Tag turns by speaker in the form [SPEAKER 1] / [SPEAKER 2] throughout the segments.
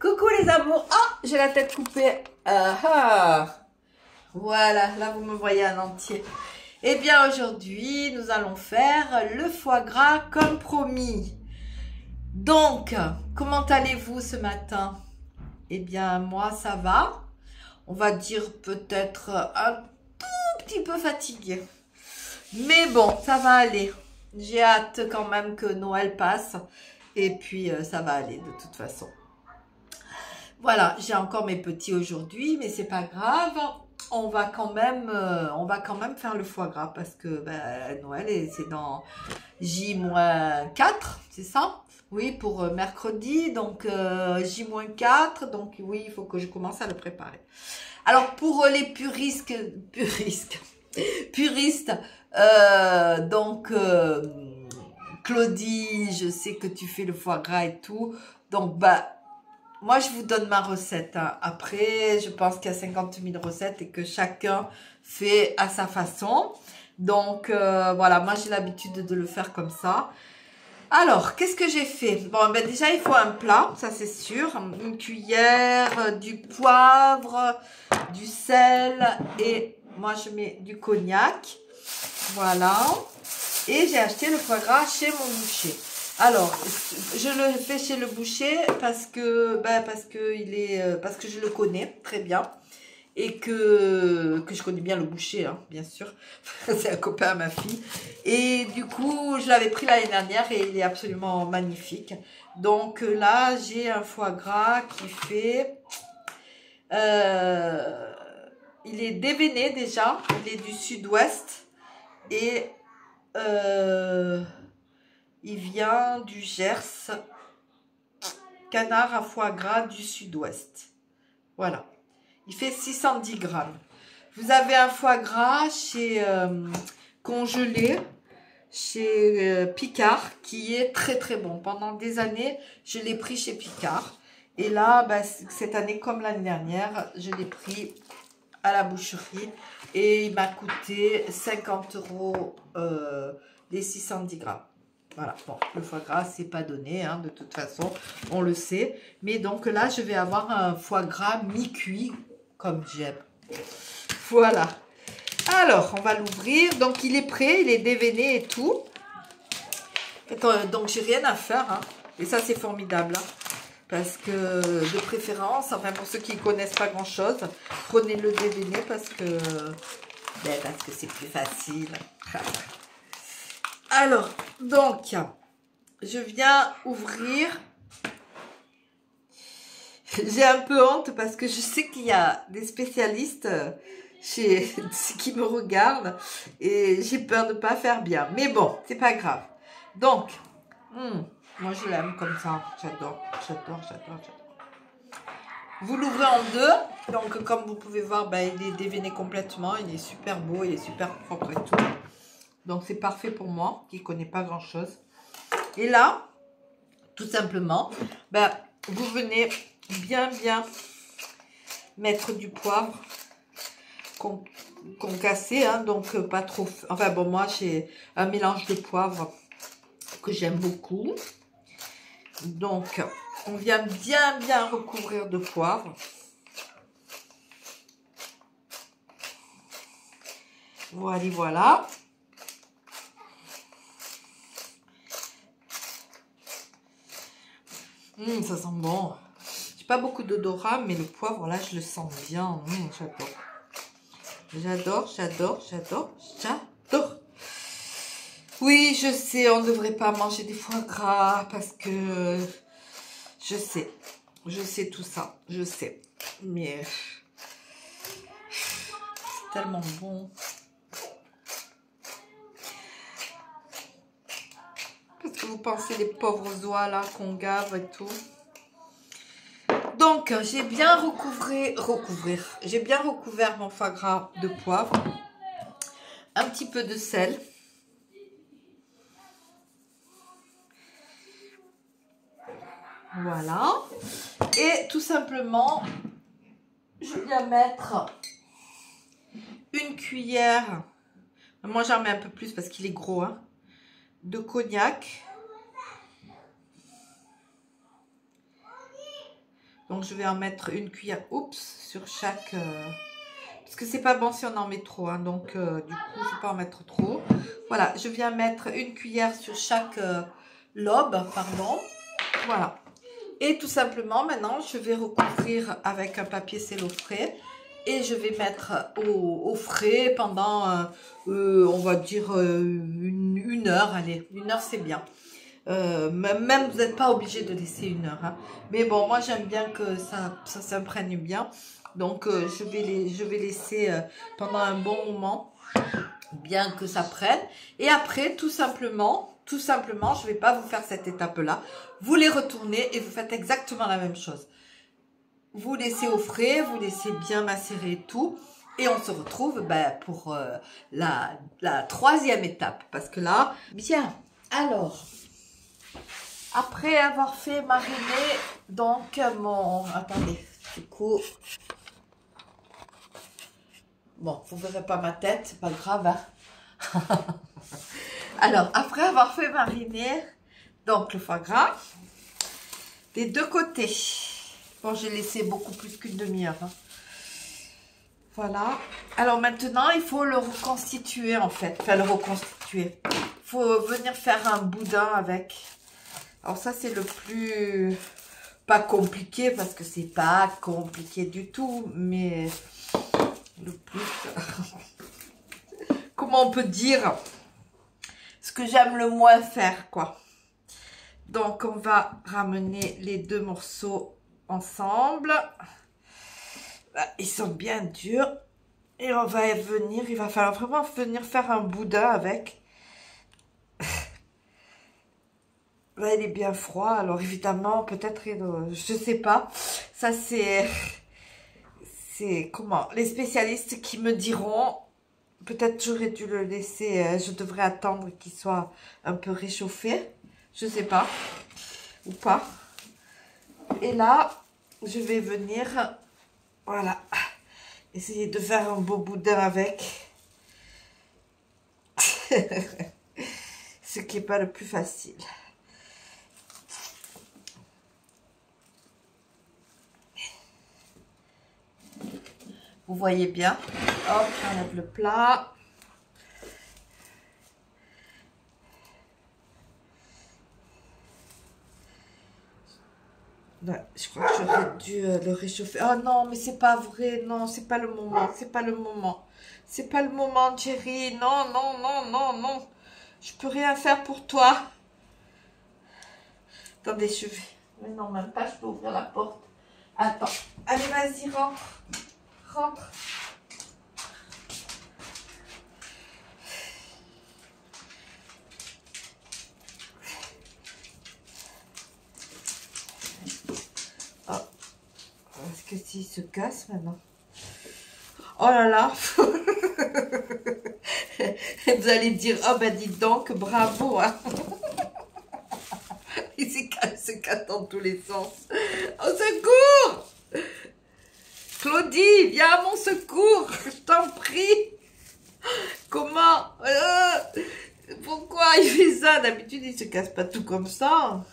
[SPEAKER 1] Coucou les amours. Ah, j'ai la tête coupée. Voilà, là vous me voyez en entier. Eh bien aujourd'hui, nous allons faire le foie gras comme promis. Donc, comment allez-vous ce matin? Eh bien moi ça va. On va dire peut-être un tout petit peu fatigué. Mais bon, ça va aller. J'ai hâte quand même que Noël passe. Et puis ça va aller de toute façon. Voilà, j'ai encore mes petits aujourd'hui, mais c'est pas grave. On va quand même faire le foie gras parce que Noël, c'est dans J-4, c'est ça? Oui, pour mercredi, donc J-4, donc oui, il faut que je commence à le préparer. Alors, pour les puristes, donc Claudie, je sais que tu fais le foie gras et tout, donc moi, je vous donne ma recette. Hein. Après, je pense qu'il y a 50 000 recettes et que chacun fait à sa façon. Donc, voilà, moi, j'ai l'habitude de le faire comme ça. Alors, qu'est-ce que j'ai fait? Bon, déjà, il faut un plat, ça c'est sûr. Une cuillère, du poivre, du sel et moi, je mets du cognac. Voilà. Et j'ai acheté le foie gras chez mon boucher. Alors, je le fais chez le boucher parce que je le connais très bien et que je connais bien le boucher, hein, bien sûr. C'est un copain à ma fille. Et du coup, je l'avais pris l'année dernière et il est absolument magnifique. Donc là, j'ai un foie gras qui fait... il est déveiné déjà, il est du sud-ouest et... il vient du Gers, canard à foie gras du sud-ouest. Voilà. Il fait 610 grammes. Vous avez un foie gras chez congelé, chez Picard, qui est très très bon. Pendant des années, je l'ai pris chez Picard. Et là, cette année, comme l'année dernière, je l'ai pris à la boucherie. Et il m'a coûté 50 € les 610 grammes. Voilà, bon, le foie gras, c'est pas donné, hein, de toute façon, on le sait. Mais donc là, je vais avoir un foie gras mi-cuit, comme j'aime. Voilà. Alors, on va l'ouvrir. Donc, il est prêt, il est déveiné et tout. Donc, j'ai rien à faire. Hein. Et ça, c'est formidable. Hein, parce que, de préférence, enfin, pour ceux qui ne connaissent pas grand-chose, prenez-le déveiné parce que c'est plus facile. Alors, donc, je viens ouvrir. J'ai un peu honte parce que je sais qu'il y a des spécialistes qui me regardent et j'ai peur de ne pas faire bien. Mais bon, c'est pas grave. Donc, moi je l'aime comme ça. J'adore. Vous l'ouvrez en deux. Donc, comme vous pouvez voir, il est déveiné complètement. Il est super beau, il est super propre et tout. Donc, c'est parfait pour moi, qui ne connais pas grand-chose. Et là, tout simplement, vous venez bien mettre du poivre concassé, hein, donc pas trop... Enfin, bon, moi, j'ai un mélange de poivre que j'aime beaucoup. Donc, on vient bien recouvrir de poivre. Voilà. Ça sent bon. J'ai pas beaucoup d'odorat, mais le poivre, là, je le sens bien. J'adore. Oui, je sais, on ne devrait pas manger des foie gras parce que... Je sais tout ça. Je sais. Mais... c'est tellement bon. Qu'est-ce que vous pensez des pauvres oies là qu'on gave et tout? Donc, j'ai bien j'ai bien recouvert mon foie gras de poivre. Un petit peu de sel. Voilà. Et tout simplement, je viens mettre une cuillère. Moi, j'en mets un peu plus parce qu'il est gros, hein, de cognac. Donc, je vais en mettre une cuillère, oups, sur chaque... parce que c'est pas bon si on en met trop, hein, donc du coup, je ne vais pas en mettre trop. Voilà, je viens mettre une cuillère sur chaque lobe, pardon. Voilà. Et tout simplement, maintenant, je vais recouvrir avec un papier cello frais. Et je vais mettre au frais pendant, on va dire, une heure. Allez, une heure, c'est bien. Même vous n'êtes pas obligé de laisser une heure. Hein. Mais bon, moi, j'aime bien que ça s'imprègne bien. Donc, je vais laisser pendant un bon moment, bien que ça prenne. Et après, tout simplement, je ne vais pas vous faire cette étape-là. Vous les retournez et vous faites exactement la même chose. Vous laissez au frais, vous laissez bien macérer et tout. Et on se retrouve pour la troisième étape. Parce que là, bien. Alors, après avoir fait mariner, donc mon... Attendez, du coup... Bon, vous ne verrez pas ma tête, c'est pas grave. Hein. Alors, après avoir fait mariner, donc le foie gras, des deux côtés. Bon, j'ai laissé beaucoup plus qu'une demi-heure. Hein. Voilà. Alors maintenant, il faut le reconstituer en fait. Enfin, le reconstituer. Il faut venir faire un boudin avec. Alors ça, c'est le plus... Pas compliqué, parce que c'est pas compliqué du tout. Mais le plus... Comment on peut dire? Ce que j'aime le moins faire, quoi. Donc, on va ramener les deux morceaux ensemble. Ils sont bien durs. Et on va venir, il va falloir vraiment venir faire un boudin avec. Là, il est bien froid. Alors, évidemment, peut-être, je sais pas. Ça, c'est comment? Les spécialistes qui me diront. Peut-être j'aurais dû le laisser. Je devrais attendre qu'il soit un peu réchauffé. Je sais pas. Ou pas. Et là, je vais venir, voilà, essayer de faire un beau boudin avec. Ce qui n'est pas le plus facile. Vous voyez bien. Hop, j'enlève le plat. Ouais, je crois que j'aurais dû le réchauffer. Oh non, mais c'est pas vrai. Non, c'est pas le moment. C'est pas le moment. C'est pas le moment, Jerry. Non, non, non, non, non. Je peux rien faire pour toi. Attendez, je vais... Mais non, même pas, je peux ouvrir la porte. Attends. Allez, vas-y, rentre. Rentre. Oh. Est-ce que s'il se casse maintenant? Oh là là. Vous allez dire, oh ben dites donc, bravo. Hein. Il se casse dans tous les sens. Au secours! Claudie, viens à mon secours, je t'en prie. Comment? Pourquoi il fait ça? D'habitude, il se casse pas tout comme ça.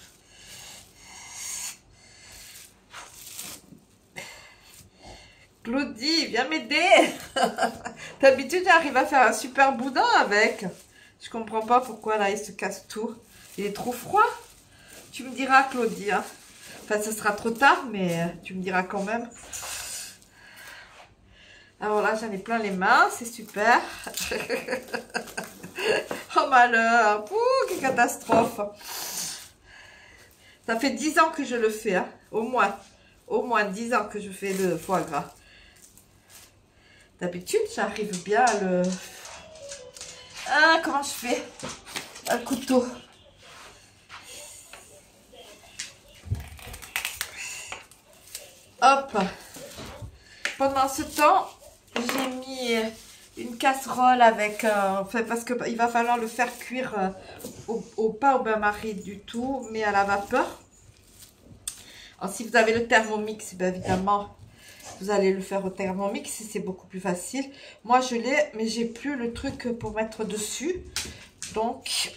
[SPEAKER 1] Claudie, viens m'aider. D'habitude, j'arrive à faire un super boudin avec. Je comprends pas pourquoi là, il se casse tout. Il est trop froid. Tu me diras, Claudie. Hein. Enfin, ce sera trop tard, mais tu me diras quand même. Alors là, j'en ai plein les mains. C'est super. Oh malheur. Ouh, quelle catastrophe. Ça fait 10 ans que je le fais. Hein. Au moins 10 ans que je fais le foie gras. D'habitude, j'arrive bien à le... Ah, comment je fais? Un couteau. Hop. Pendant ce temps, j'ai mis une casserole avec... enfin, parce qu'il va falloir le faire cuire pas au bain-marie du tout, mais à la vapeur. Alors, si vous avez le Thermomix, bien évidemment... Vous allez le faire au Thermomix, c'est beaucoup plus facile. Moi, je l'ai, mais j'ai plus le truc pour mettre dessus. Donc...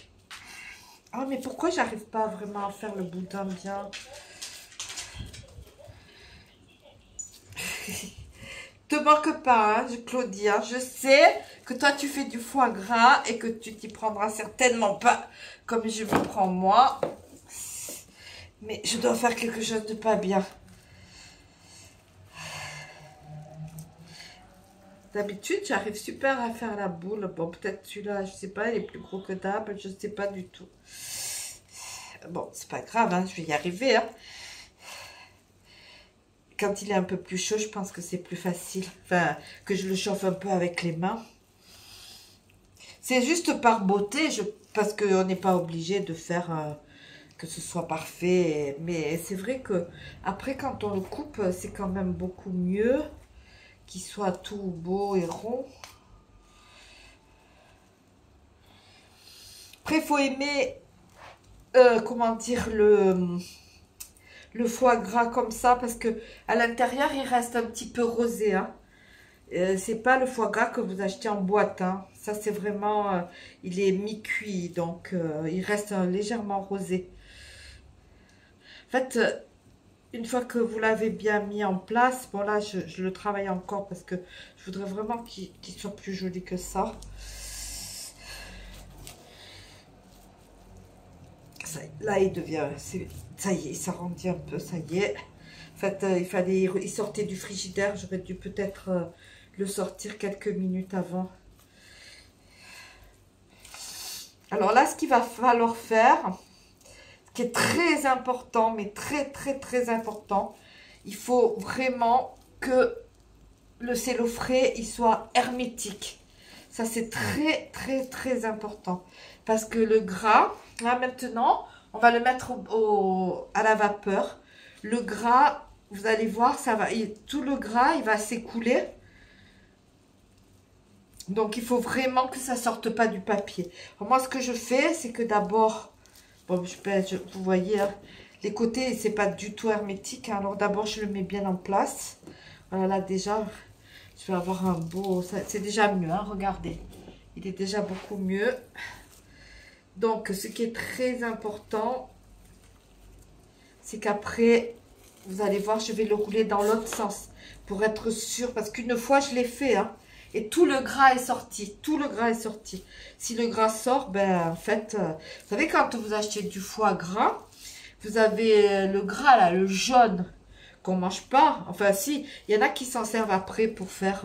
[SPEAKER 1] Oh, mais pourquoi j'arrive pas vraiment à faire le boudin bien? Te manque pas, hein, Claudie. Hein. Je sais que toi, tu fais du foie gras et que tu t'y prendras certainement pas comme je me prends moi. Mais je dois faire quelque chose de pas bien. D'habitude, j'arrive super à faire la boule. Bon, peut-être celui-là, je sais pas, il est plus gros que d'hab. Je sais pas du tout. Bon, c'est pas grave, hein, je vais y arriver. Hein. Quand il est un peu plus chaud, je pense que c'est plus facile. Enfin, que je le chauffe un peu avec les mains. C'est juste par beauté, parce qu'on n'est pas obligé de faire que ce soit parfait. Mais c'est vrai que après, quand on le coupe, c'est quand même beaucoup mieux qu'il soit tout beau et rond. Après, il faut aimer, comment dire, le foie gras comme ça, parce que à l'intérieur, il reste un petit peu rosé. Hein. C'est pas le foie gras que vous achetez en boîte. Hein. Ça, c'est vraiment, il est mi-cuit, donc il reste légèrement rosé. En fait, une fois que vous l'avez bien mis en place, bon là, je le travaille encore parce que je voudrais vraiment qu'il soit plus joli que ça. Là, il devient, ça y est, il s'arrondit un peu, ça y est. En fait, il sortait du frigidaire, j'aurais dû peut-être le sortir quelques minutes avant. Alors là, ce qu'il va falloir faire, ce qui est très important, mais très important, il faut vraiment que le cello frais, il soit hermétique. Ça, c'est très important. Parce que le gras, là maintenant, on va le mettre à la vapeur. Le gras, vous allez voir, tout le gras, il va s'écouler. Donc, il faut vraiment que ça sorte pas du papier. Alors, moi, ce que je fais, c'est que d'abord, bon, vous voyez, hein, les côtés, c'est pas du tout hermétique. Hein, alors, d'abord, je le mets bien en place. Voilà, là, déjà, je vais avoir un beau... C'est déjà mieux, hein, regardez. Il est déjà beaucoup mieux. Donc, ce qui est très important, c'est qu'après, vous allez voir, je vais le rouler dans l'autre sens pour être sûr. Parce qu'une fois, je l'ai fait, hein, et tout le gras est sorti. Tout le gras est sorti. Si le gras sort, ben, en fait, vous savez, quand vous achetez du foie gras, vous avez le gras, là, le jaune, qu'on mange pas. Enfin, si, il y en a qui s'en servent après pour faire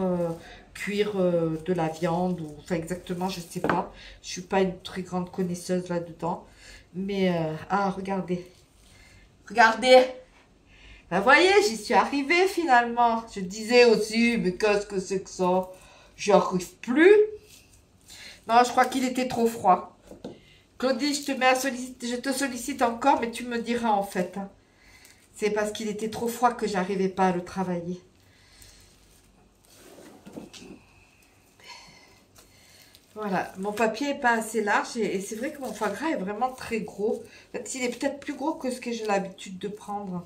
[SPEAKER 1] cuire de la viande. Ou, enfin, exactement, je sais pas. Je suis pas une très grande connaisseuse là-dedans. Mais, ah, regardez. Regardez. Ben, voyez, j'y suis arrivée finalement. Je disais aussi, mais qu'est-ce que c'est que ça? J'y arrive plus. Non, je crois qu'il était trop froid. Claudie, je te sollicite encore, mais tu me diras en fait. Hein. C'est parce qu'il était trop froid que j'arrivais pas à le travailler. Voilà, mon papier n'est pas assez large et c'est vrai que mon foie gras est vraiment très gros. En fait, il est peut-être plus gros que ce que j'ai l'habitude de prendre.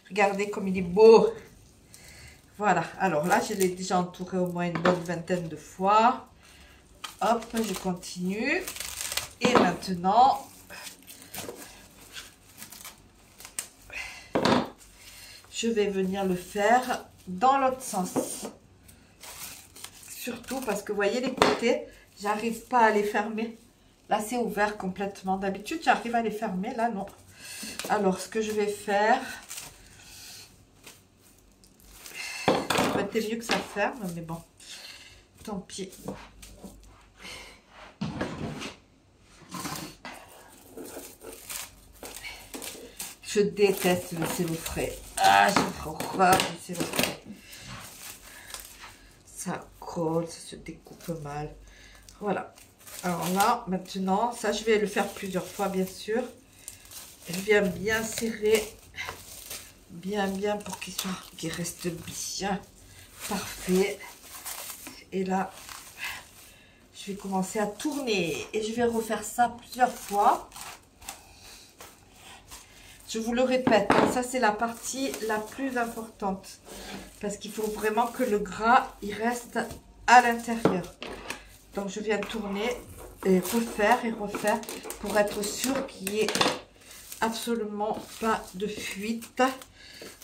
[SPEAKER 1] Regardez comme il est beau. Voilà, alors là, je l'ai déjà entouré au moins une bonne vingtaine de fois. Hop, je continue. Et maintenant, je vais venir le faire dans l'autre sens. Surtout parce que, vous voyez, les côtés, j'arrive pas à les fermer. Là, c'est ouvert complètement. D'habitude, j'arrive à les fermer. Là, non. Alors, ce que je vais faire... Ça aurait été mieux que ça ferme, mais bon. Tant pis. Je déteste le cello frais. Ah, j'ai horreur du cello frais. Ça colle, ça se découpe mal. Voilà. Alors là, maintenant, ça, je vais le faire plusieurs fois, bien sûr. Je viens bien serrer. Bien pour qu'il reste bien parfait. Et là, je vais commencer à tourner. Et je vais refaire ça plusieurs fois. Je vous le répète, ça c'est la partie la plus importante. Parce qu'il faut vraiment que le gras, il reste à l'intérieur. Donc je viens tourner et refaire pour être sûr qu'il n'y ait absolument pas de fuite.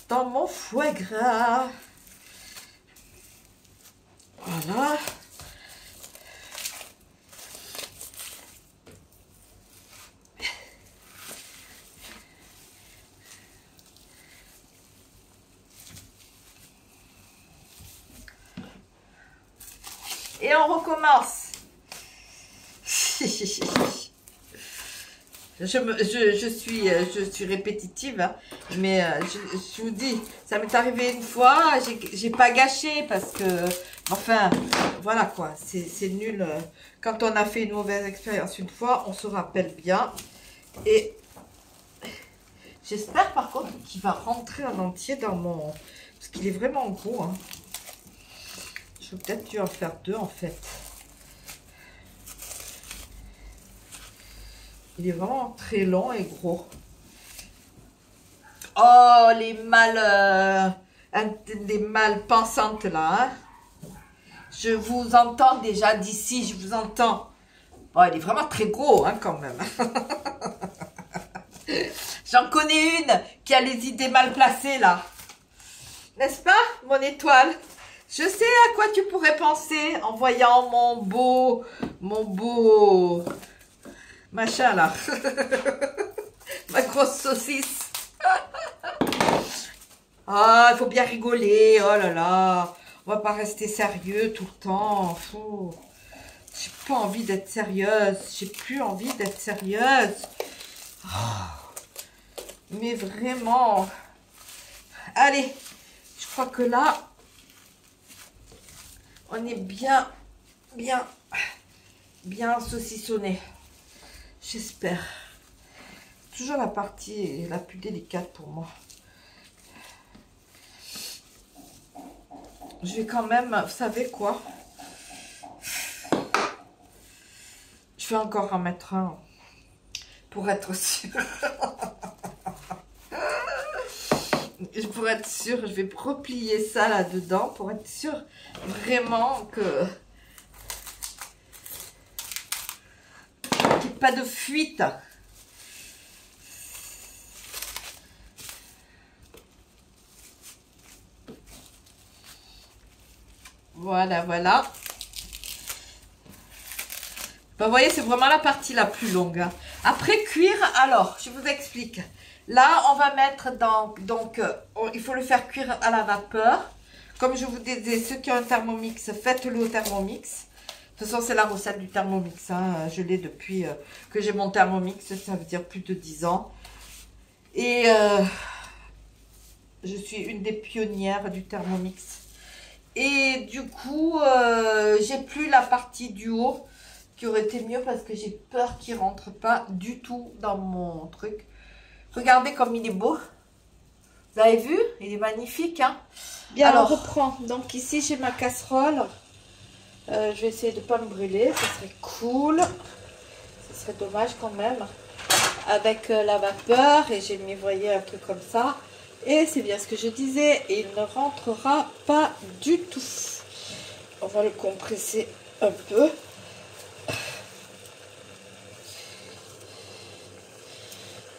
[SPEAKER 1] dans mon foie gras. Voilà. Et on recommence. Je suis répétitive, hein, mais je vous dis, ça m'est arrivé une fois, j'ai pas gâché parce que, enfin, voilà quoi, c'est nul. Quand on a fait une mauvaise expérience une fois, on se rappelle bien. Et j'espère par contre qu'il va rentrer en entier dans mon... Parce qu'il est vraiment gros, hein. Je vais peut-être dû en faire 2 en fait. Il est vraiment très long et gros. Oh, les mâles pensantes là. Hein. Je vous entends déjà d'ici, je vous entends. Bon, il est vraiment très gros hein, quand même. J'en connais une qui a les idées mal placées là. N'est-ce pas, mon étoile? Je sais à quoi tu pourrais penser en voyant mon beau machin là. Ma grosse saucisse. Ah, il faut bien rigoler. Oh là là. On va pas rester sérieux tout le temps. J'ai pas envie d'être sérieuse. J'ai plus envie d'être sérieuse. Oh. Mais vraiment. Allez. Je crois que là, on est bien saucissonné. J'espère. Toujours la partie la plus délicate pour moi. Je vais quand même, vous savez quoi? Je vais encore en mettre un pour être sûre. Pour être sûre, je vais replier ça là-dedans pour être sûre vraiment que qu'il n'y ait pas de fuite. Voilà, voilà. Ben, vous voyez, c'est vraiment la partie la plus longue. Hein. Après cuire, alors, je vous explique. Là, on va mettre donc, il faut le faire cuire à la vapeur. Comme je vous disais, ceux qui ont un Thermomix, faites-le au Thermomix. De toute façon, c'est la recette du Thermomix. Hein. Je l'ai depuis que j'ai mon Thermomix, ça veut dire plus de 10 ans. Et je suis une des pionnières du Thermomix. Et du coup, j'ai plus la partie du haut qui aurait été mieux parce que j'ai peur qu'il rentre pas du tout dans mon truc. Regardez comme il est beau. Vous avez vu? Il est magnifique. Hein? Bien, alors, on reprend. Donc ici, j'ai ma casserole. Je vais essayer de ne pas me brûler. Ça serait cool. Ce serait dommage quand même. Avec la vapeur. Et j'ai mis, vous voyez, un truc comme ça. Et c'est bien ce que je disais. Il ne rentrera pas du tout. On va le compresser un peu.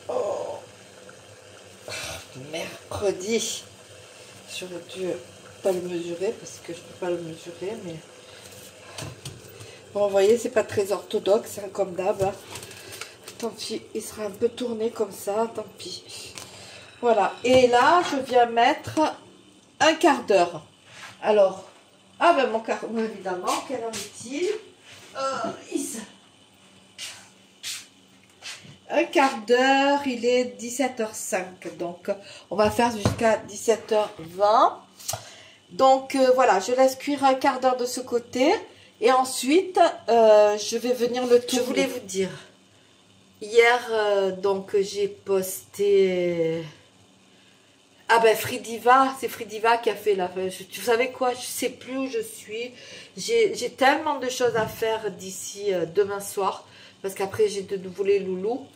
[SPEAKER 1] Oh. Mercredi. J'aurais dû pas le mesurer parce que je ne peux pas le mesurer. Mais bon, vous voyez, c'est pas très orthodoxe hein, comme d'hab. Hein. Tant pis, il sera un peu tourné comme ça. Tant pis. Voilà, et là, je viens mettre un quart d'heure. Alors, ah ben mon quart d'heure, évidemment, quelle heure est-il? Un quart d'heure, il est 17h05. Donc, on va faire jusqu'à 17h20. Donc, voilà, je laisse cuire un quart d'heure de ce côté. Et ensuite, je vais venir le tourner. Je voulais vous dire, hier, donc, j'ai posté... Ah ben Fridiva, c'est Fridiva qui a fait la... Vous savez quoi, je sais plus où je suis. J'ai tellement de choses à faire d'ici demain soir. Parce qu'après j'ai de nouveau les loulous.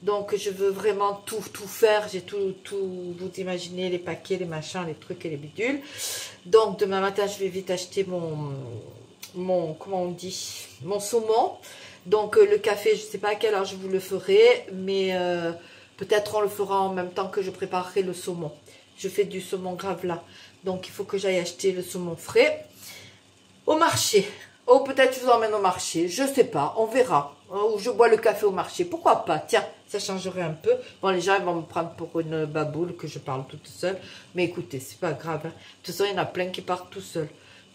[SPEAKER 1] Donc je veux vraiment tout faire. J'ai tout, vous imaginez, les paquets, les machins, les trucs et les bidules. Donc demain matin je vais vite acheter mon comment on dit, mon saumon. Donc le café, je sais pas à quelle heure je vous le ferai. Mais peut-être on le fera en même temps que je préparerai le saumon. Je fais du saumon gravlat. Donc, il faut que j'aille acheter le saumon frais au marché. Oh, peut-être je vous emmène au marché. Je sais pas. On verra. Ou je bois le café au marché. Pourquoi pas? Tiens, ça changerait un peu. Bon, les gens ils vont me prendre pour une baboule que je parle toute seule. Mais écoutez, c'est pas grave. Hein. De toute façon, il y en a plein qui partent tout seuls.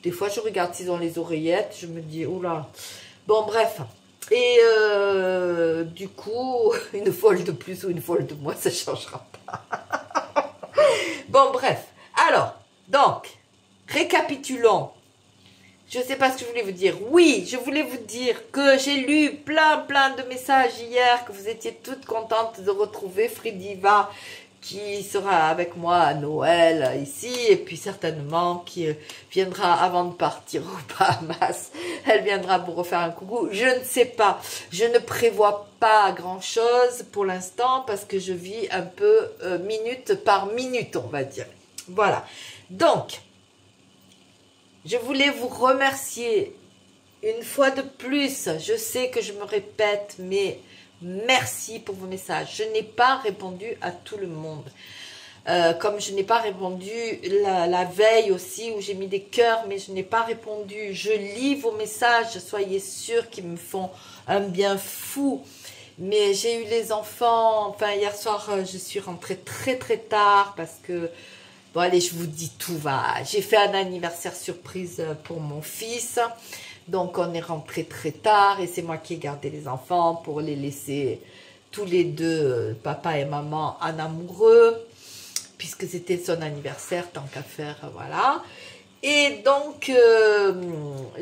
[SPEAKER 1] Des fois, je regarde s'ils ont les oreillettes. Je me dis, oula. Bon, bref. Et du coup, une folle de plus ou une folle de moins, ça ne changera pas. Bon, bref. Alors, donc, récapitulons. Je ne sais pas ce que je voulais vous dire. Oui, je voulais vous dire que j'ai lu plein de messages hier, que vous étiez toutes contentes de retrouver Fridiva, qui sera avec moi à Noël ici, et puis certainement qui viendra avant de partir aux Bahamas. Elle viendra pour refaire un coucou. Je ne sais pas. Je ne prévois pas grand-chose pour l'instant parce que je vis un peu minute par minute, on va dire. Voilà. Donc, je voulais vous remercier une fois de plus. Je sais que je me répète, mais merci pour vos messages. Je n'ai pas répondu à tout le monde. Comme je n'ai pas répondu la veille aussi, où j'ai mis des cœurs, mais je n'ai pas répondu. Je lis vos messages, soyez sûrs qu'ils me font un bien fou. Mais j'ai eu les enfants, enfin hier soir, je suis rentrée très tard parce que... Bon, allez, je vous dis tout va. J'ai fait un anniversaire surprise pour mon fils. Donc, on est rentré très tard et c'est moi qui ai gardé les enfants pour les laisser tous les deux, papa et maman, en amoureux, puisque c'était son anniversaire, tant qu'à faire, voilà. Et donc,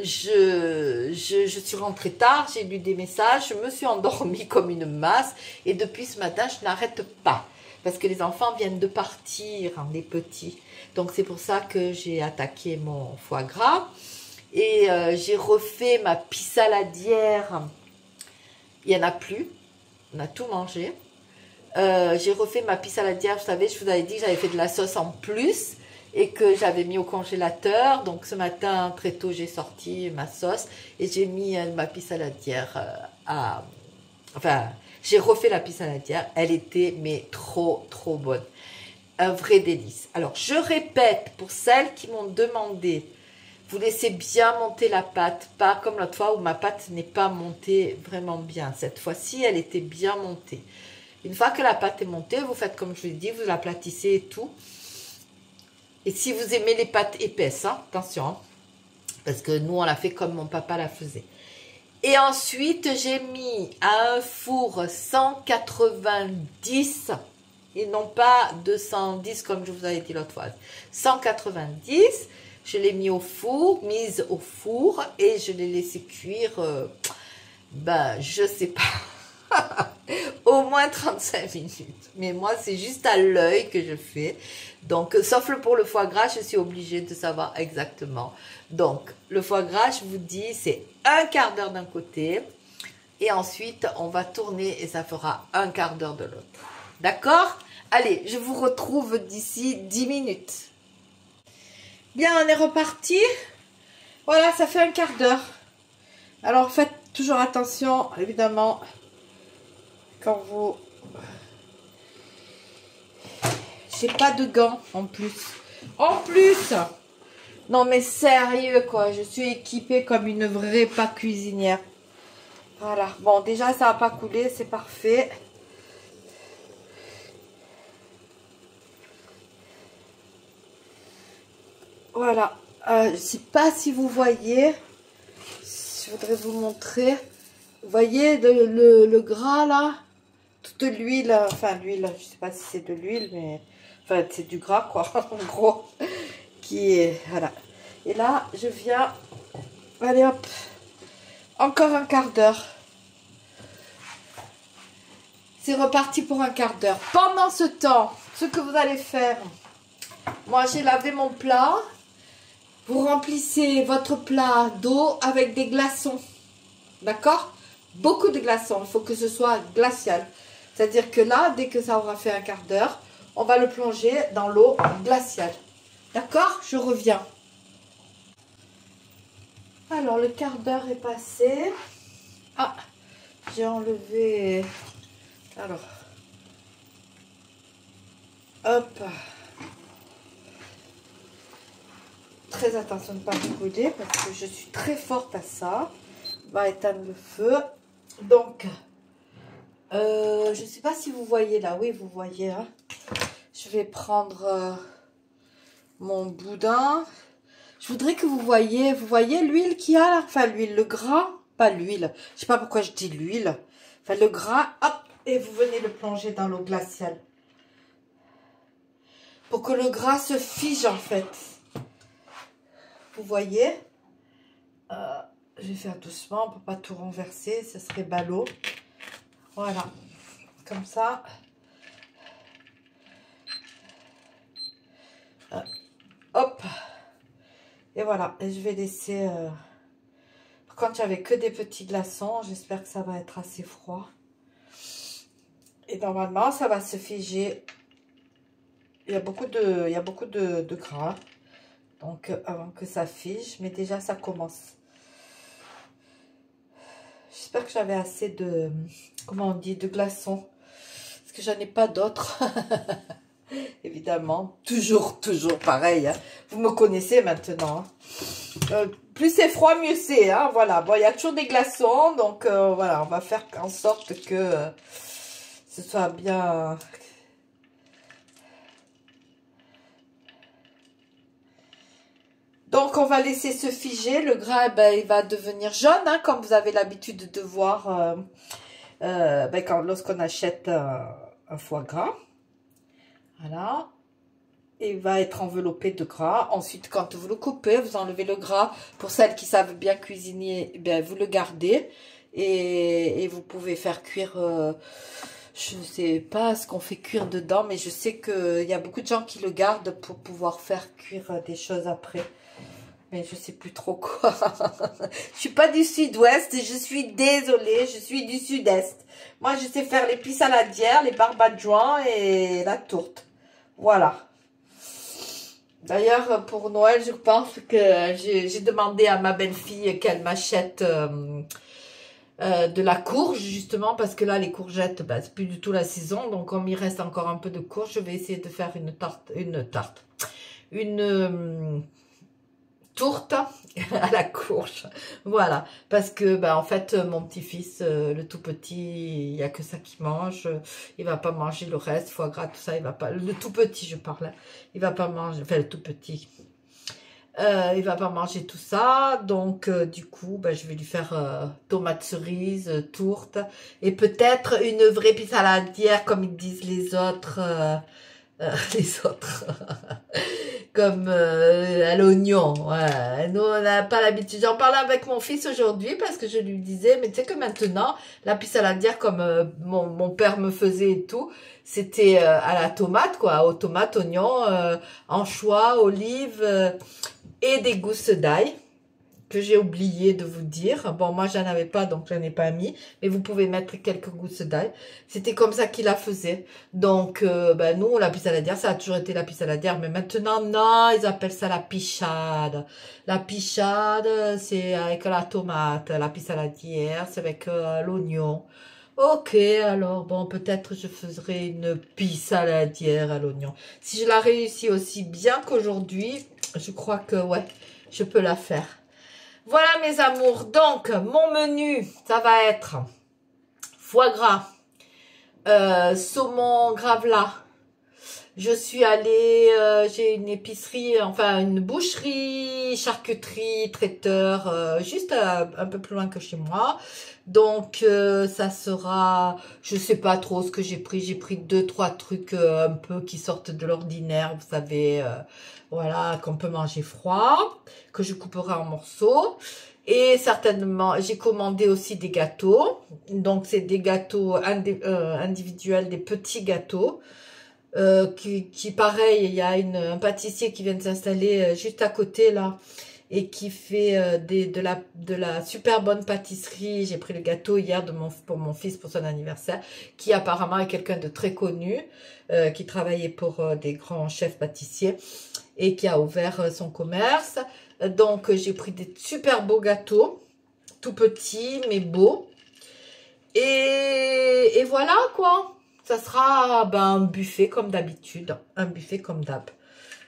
[SPEAKER 1] je suis rentrée tard, j'ai lu des messages, je me suis endormie comme une masse et depuis ce matin, je n'arrête pas. Parce que les enfants viennent de partir, hein, les petits. Donc, c'est pour ça que j'ai attaqué mon foie gras. Et j'ai refait ma pie saladière. Il n'y en a plus. On a tout mangé. J'ai refait ma pie saladière. Vous savez, je vous avais dit que j'avais fait de la sauce en plus. Et que j'avais mis au congélateur. Donc, ce matin, très tôt, j'ai sorti ma sauce. Et j'ai mis ma pie saladière Enfin... J'ai refait la pie saladière, elle était mais trop bonne. Un vrai délice. Alors, je répète, pour celles qui m'ont demandé, vous laissez bien monter la pâte, pas comme l'autre fois où ma pâte n'est pas montée vraiment bien. Cette fois-ci, elle était bien montée. Une fois que la pâte est montée, vous faites comme je vous l'ai dit, vous l'aplatissez et tout. Et si vous aimez les pâtes épaisses, hein, attention, hein, parce que nous, on l'a fait comme mon papa la faisait. Et ensuite, j'ai mis à un four 190 et non pas 210 comme je vous avais dit l'autre fois. 190, je l'ai mis au four, mise au four et je l'ai laissé cuire, je sais pas, au moins 35 minutes. Mais moi, c'est juste à l'œil que je fais. Donc, sauf pour le foie gras, je suis obligée de savoir exactement. Donc, le foie gras, je vous dis, c'est un quart d'heure d'un côté. Et ensuite, on va tourner et ça fera un quart d'heure de l'autre. D'accord? Allez, je vous retrouve d'ici 10 minutes. Bien, on est reparti. Voilà, ça fait un quart d'heure. Alors, faites toujours attention, évidemment, quand vous... J'ai pas de gants en plus. En plus! Non mais sérieux quoi, je suis équipée comme une vraie pas cuisinière. Voilà, bon déjà ça n'a pas coulé, c'est parfait. Voilà, je ne sais pas si vous voyez, je voudrais vous montrer. Vous voyez le gras là, toute l'huile, enfin l'huile, je ne sais pas si c'est de l'huile, mais enfin c'est du gras quoi, en gros. Qui est, voilà. Et là, je viens, allez hop, encore un quart d'heure. C'est reparti pour un quart d'heure. Pendant ce temps, ce que vous allez faire, moi j'ai lavé mon plat. Vous remplissez votre plat d'eau avec des glaçons. D'accord? Beaucoup de glaçons. Il faut que ce soit glacial. C'est-à-dire que là, dès que ça aura fait un quart d'heure, on va le plonger dans l'eau glaciale. D'accord? Je reviens. Alors, le quart d'heure est passé. Ah, j'ai enlevé... Alors, hop. très attention de ne pas brûler parce que je suis très forte à ça. On va éteindre le feu. Donc, je ne sais pas si vous voyez là. Oui, vous voyez. Hein. Je vais prendre mon boudin. Je voudrais que vous voyez l'huile qu'il y a là. Enfin, l'huile, le gras. Pas l'huile. Je ne sais pas pourquoi je dis l'huile. Enfin, le gras. Hop. Et vous venez le plonger dans l'eau glaciale. Pour que le gras se fige en fait. Vous voyez, je vais faire doucement, on ne peut pas tout renverser, ça serait ballot. Voilà, comme ça. Hop. Et voilà, et je vais laisser... Par contre, j'avais que des petits glaçons, j'espère que ça va être assez froid. Et normalement, ça va se figer. Il y a beaucoup de gras. Donc, avant que ça fige, mais déjà, ça commence. J'espère que j'avais assez de, comment on dit, de glaçons. Parce que j'en ai pas d'autres. Évidemment, toujours pareil. Hein. Vous me connaissez maintenant. Plus c'est froid, mieux c'est. Hein, voilà, bon, il y a toujours des glaçons. Donc, voilà, on va faire en sorte que ce soit bien... Donc, on va laisser se figer. Le gras, ben, il va devenir jaune, hein, comme vous avez l'habitude de voir lorsqu'on achète un foie gras. Voilà. Et il va être enveloppé de gras. Ensuite, quand vous le coupez, vous enlevez le gras. Pour celles qui savent bien cuisiner, ben, vous le gardez. Et vous pouvez faire cuire... je ne sais pas ce qu'on fait cuire dedans, mais je sais qu'il y a beaucoup de gens qui le gardent pour pouvoir faire cuire des choses après. Mais je sais plus trop quoi. Je suis pas du sud-ouest, je suis désolée, je suis du sud-est. Moi, je sais faire les pis saladières, les barbadjoins et la tourte. Voilà. D'ailleurs, pour Noël, je pense que j'ai demandé à ma belle-fille qu'elle m'achète de la courge, justement, parce que là, les courgettes, bah, c'est plus du tout la saison. Donc, comme il reste encore un peu de courge, je vais essayer de faire une tourte à la courge. Voilà, parce que bah en fait mon petit-fils le tout petit, il y a que ça qu'il mange, il va pas manger le reste, foie gras, tout ça, il va pas, le tout petit je parle, il va pas manger, enfin le tout petit, il va pas manger tout ça, donc du coup bah, je vais lui faire tomates cerises, tourte, et peut-être une vraie pizza saladière comme ils disent les autres comme à l'oignon. Ouais. Nous, on n'a pas l'habitude. J'en parlais avec mon fils aujourd'hui parce que je lui disais, mais tu sais que maintenant, la pizza saladière comme mon père me faisait et tout, c'était à la tomate, quoi, aux tomates, oignons, anchois, olives et des gousses d'ail que j'ai oublié de vous dire. Bon, moi, j'en avais pas, donc j'en ai pas mis. Mais vous pouvez mettre quelques gousses d'ail. C'était comme ça qu'il la faisait. Donc, ben, nous, la pizza saladière, ça a toujours été la pizza saladière. Mais maintenant, non, ils appellent ça la pichade. La pichade, c'est avec la tomate. La pizza saladière, c'est avec l'oignon. Ok, alors, bon, peut-être je ferai une pizza saladière à l'oignon. Si je la réussis aussi bien qu'aujourd'hui, je crois que, ouais, je peux la faire. Voilà mes amours, donc mon menu, ça va être foie gras, saumon gravlat. Je suis allée, j'ai une épicerie, enfin une boucherie, charcuterie, traiteur, juste un peu plus loin que chez moi. Donc ça sera, je sais pas trop ce que j'ai pris 2-3 trucs un peu qui sortent de l'ordinaire, vous savez, voilà, qu'on peut manger froid, que je couperai en morceaux. Et certainement, j'ai commandé aussi des gâteaux. Donc, c'est des gâteaux individuels, des petits gâteaux. Pareil, il y a un pâtissier qui vient de s'installer juste à côté, là. Et qui fait de la super bonne pâtisserie. J'ai pris le gâteau hier pour mon fils, pour son anniversaire. Qui apparemment est quelqu'un de très connu. Qui travaillait pour des grands chefs pâtissiers. Et qui a ouvert son commerce. Donc, j'ai pris des super beaux gâteaux, tout petits, mais beaux. Et voilà, quoi. Ça sera ben, un buffet comme d'habitude. Un buffet comme d'hab.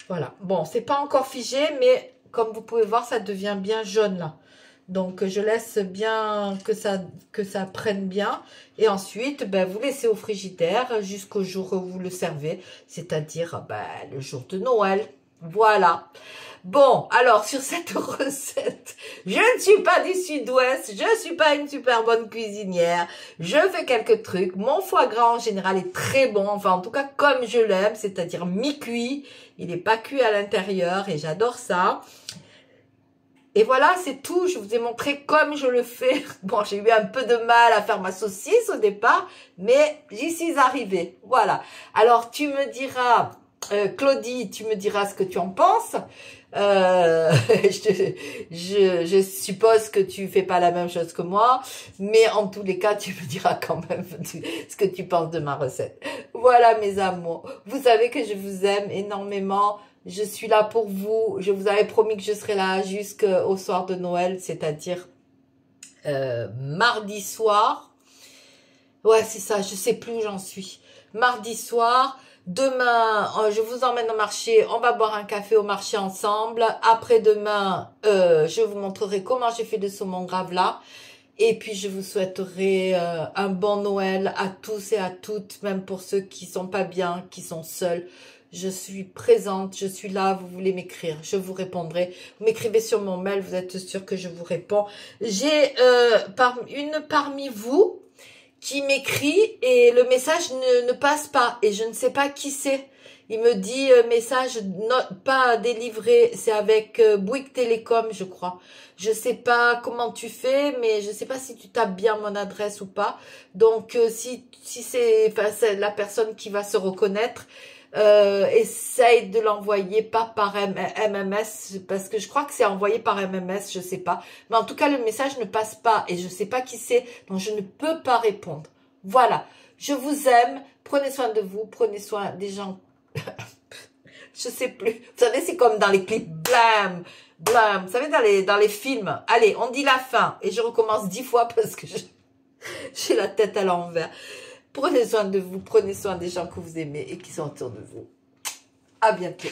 [SPEAKER 1] Voilà. Bon, c'est pas encore figé, mais comme vous pouvez voir, ça devient bien jaune là. Donc, je laisse bien que ça prenne bien. Et ensuite, ben, vous laissez au frigidaire jusqu'au jour où vous le servez. C'est-à-dire, ben, le jour de Noël. Voilà. Bon, alors, sur cette recette, je ne suis pas du sud-ouest. Je ne suis pas une super bonne cuisinière. Je fais quelques trucs. Mon foie gras, en général, est très bon. Enfin, en tout cas, comme je l'aime. C'est-à-dire mi-cuit. Il n'est pas cuit à l'intérieur. Et j'adore ça. Et voilà, c'est tout. Je vous ai montré comme je le fais. Bon, j'ai eu un peu de mal à faire ma saucisse au départ, mais j'y suis arrivée. Voilà. Alors, tu me diras, Claudie, tu me diras ce que tu en penses. Je suppose que tu fais pas la même chose que moi, mais en tous les cas, tu me diras quand même ce que tu penses de ma recette. Voilà, mes amours. Vous savez que je vous aime énormément. Je suis là pour vous. Je vous avais promis que je serais là jusqu'au soir de Noël, c'est-à-dire mardi soir. Ouais, c'est ça, je sais plus où j'en suis. Mardi soir. Demain, je vous emmène au marché. On va boire un café au marché ensemble. Après-demain, je vous montrerai comment j'ai fait le saumon gravlax. Et puis, je vous souhaiterai un bon Noël à tous et à toutes, même pour ceux qui sont pas bien, qui sont seuls. Je suis présente, je suis là, vous voulez m'écrire, je vous répondrai. Vous m'écrivez sur mon mail, vous êtes sûr que je vous réponds. J'ai une parmi vous qui m'écrit et le message ne passe pas. Et je ne sais pas qui c'est. Il me dit message pas délivré, c'est avec Bouygues Télécom, je crois. Je sais pas comment tu fais, mais je sais pas si tu tapes bien mon adresse ou pas. Donc si c'est la personne qui va se reconnaître, essaye de l'envoyer pas par MMS, parce que je crois que c'est envoyé par MMS, je sais pas. Mais en tout cas, le message ne passe pas et je sais pas qui c'est, donc je ne peux pas répondre. Voilà, je vous aime, prenez soin de vous, prenez soin des gens. Je sais plus. Vous savez, c'est comme dans les clips, blam, blam. Vous savez, dans les films. Allez, on dit la fin et je recommence 10 fois parce que j'ai la tête à l'envers. Prenez soin de vous, prenez soin des gens que vous aimez et qui sont autour de vous. À bientôt.